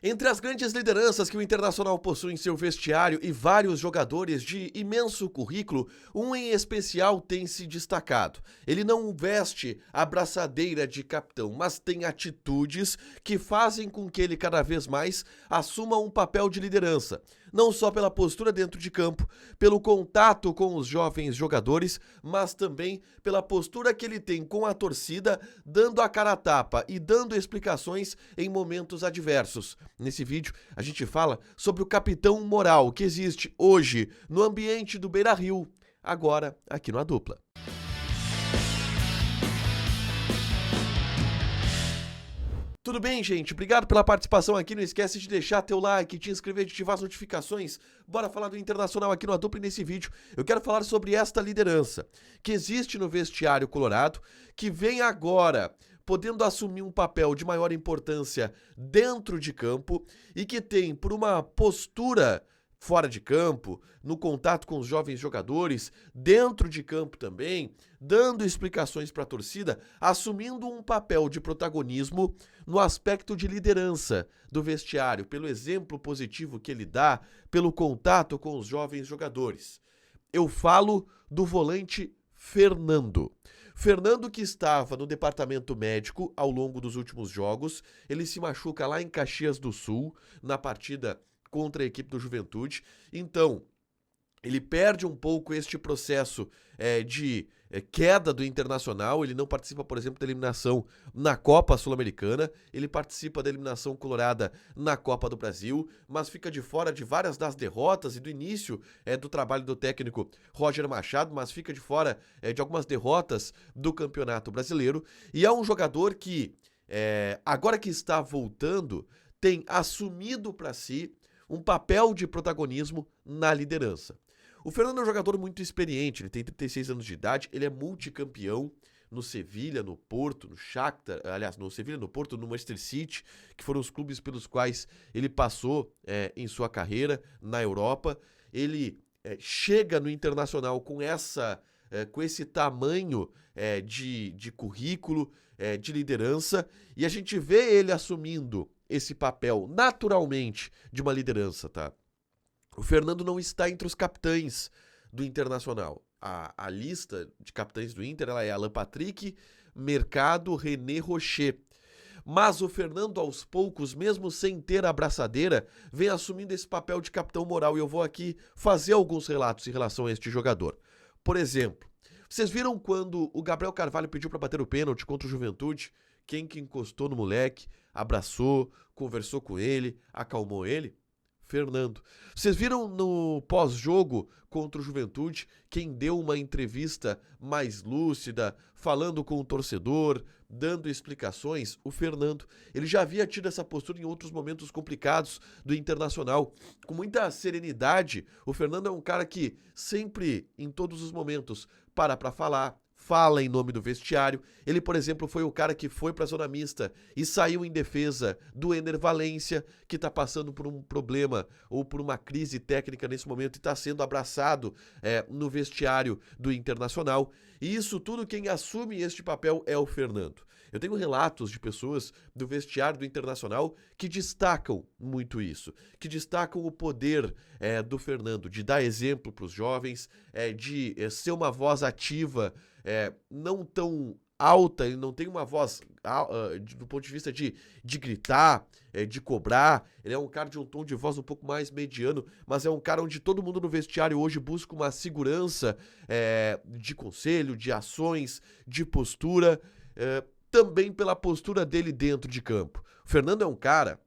Entre as grandes lideranças que o Internacional possui em seu vestiário e vários jogadores de imenso currículo, um em especial tem se destacado. Ele não veste a braçadeira de capitão, mas tem atitudes que fazem com que ele cada vez mais assuma um papel de liderança. Não só pela postura dentro de campo, pelo contato com os jovens jogadores, mas também pela postura que ele tem com a torcida, dando a cara a tapa e dando explicações em momentos adversos. Nesse vídeo, a gente fala sobre o capitão moral que existe hoje no ambiente do Beira-Rio, agora aqui no A Dupla. Tudo bem, gente? Obrigado pela participação aqui. Não esquece de deixar teu like, te inscrever, de ativar as notificações. Bora falar do Internacional aqui no A Dupla e nesse vídeo eu quero falar sobre esta liderança que existe no vestiário colorado, que vem agora podendo assumir um papel de maior importância dentro de campo e que tem, por uma postura fora de campo, no contato com os jovens jogadores, dentro de campo também, dando explicações para a torcida, assumindo um papel de protagonismo no aspecto de liderança do vestiário, pelo exemplo positivo que ele dá, pelo contato com os jovens jogadores. Eu falo do volante Fernando. Fernando, que estava no departamento médico ao longo dos últimos jogos, ele se machuca lá em Caxias do Sul, na partida contra a equipe do Juventude. Então, ele perde um pouco este processo de queda do Internacional. Ele não participa, por exemplo, da eliminação na Copa Sul-Americana. Ele participa da eliminação colorada na Copa do Brasil, mas fica de fora de várias das derrotas e do início do trabalho do técnico Roger Machado, mas fica de fora de algumas derrotas do Campeonato Brasileiro. E é um jogador que, agora que está voltando, tem assumido para si um papel de protagonismo na liderança. O Fernando é um jogador muito experiente, ele tem 36 anos de idade, ele é multicampeão no Sevilha, no Porto, no Shakhtar, aliás, no Sevilha, no Porto, no Manchester City, que foram os clubes pelos quais ele passou em sua carreira na Europa. Ele chega no Internacional com esse tamanho de currículo, de liderança, e a gente vê ele assumindo esse papel naturalmente de uma liderança, tá? O Fernando não está entre os capitães do Internacional. A lista de capitães do Inter ela é Alan Patrick, Mercado, René Rocher. Mas o Fernando, aos poucos, mesmo sem ter a abraçadeira, vem assumindo esse papel de capitão moral. E eu vou aqui fazer alguns relatos em relação a este jogador. Por exemplo, vocês viram quando o Gabriel Carvalho pediu para bater o pênalti contra o Juventude? Quem que encostou no moleque, abraçou, conversou com ele, acalmou ele? Fernando. Vocês viram no pós-jogo contra o Juventude quem deu uma entrevista mais lúcida, falando com o torcedor, dando explicações? O Fernando. Ele já havia tido essa postura em outros momentos complicados do Internacional. Com muita serenidade, o Fernando é um cara que sempre, em todos os momentos, para falar, fala em nome do vestiário. Ele, por exemplo, foi o cara que foi para a zona mista e saiu em defesa do Ener Valencia, que está passando por um problema ou por uma crise técnica nesse momento e está sendo abraçado no vestiário do Internacional. E isso tudo, quem assume este papel é o Fernando. Eu tenho relatos de pessoas do vestiário do Internacional que destacam muito isso, que destacam o poder do Fernando, de dar exemplo para os jovens, de ser uma voz ativa, não tão alta, ele não tem uma voz do ponto de vista de gritar, de cobrar. Ele é um cara de um tom de voz um pouco mais mediano, mas é um cara onde todo mundo no vestiário hoje busca uma segurança de conselho, de ações, de postura, também pela postura dele dentro de campo. O Fernando é um cara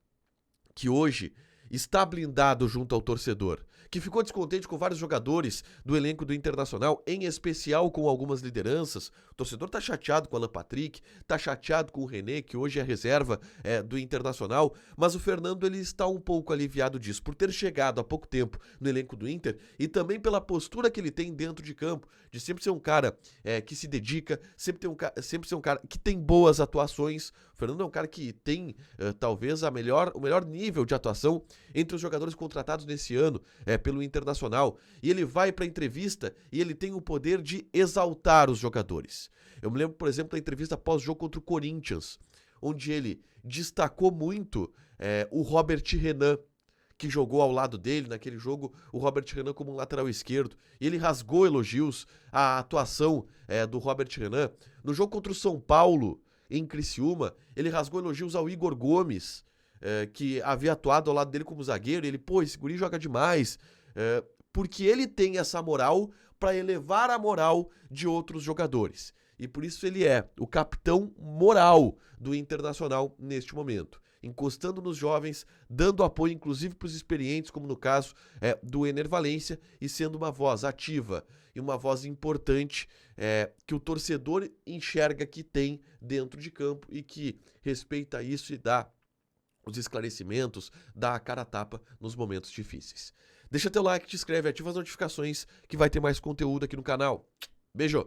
que hoje está blindado junto ao torcedor, que ficou descontente com vários jogadores do elenco do Internacional, em especial com algumas lideranças. O torcedor tá chateado com o Alan Patrick, tá chateado com o René, que hoje é reserva do Internacional, mas o Fernando ele está um pouco aliviado disso, por ter chegado há pouco tempo no elenco do Inter e também pela postura que ele tem dentro de campo, de sempre ser um cara que se dedica, sempre ser um cara que tem boas atuações. O Fernando é um cara que tem talvez o melhor nível de atuação entre os jogadores contratados nesse ano pelo Internacional. E ele vai para a entrevista e ele tem o poder de exaltar os jogadores. Eu me lembro, por exemplo, da entrevista pós-jogo contra o Corinthians, onde ele destacou muito o Robert Renan, que jogou ao lado dele naquele jogo, o Robert Renan como um lateral esquerdo. E ele rasgou elogios à atuação do Robert Renan. No jogo contra o São Paulo, em Criciúma, ele rasgou elogios ao Igor Gomes, que havia atuado ao lado dele como zagueiro. E ele, esse guri joga demais, porque ele tem essa moral para elevar a moral de outros jogadores. E por isso ele é o capitão moral do Internacional neste momento, encostando nos jovens, dando apoio inclusive para os experientes, como no caso do Ener Valencia, e sendo uma voz ativa e uma voz importante que o torcedor enxerga que tem dentro de campo e que respeita isso e dá os esclarecimentos, dá a cara a tapa nos momentos difíceis. Deixa teu like, te inscreve, ativa as notificações que vai ter mais conteúdo aqui no canal. Beijo!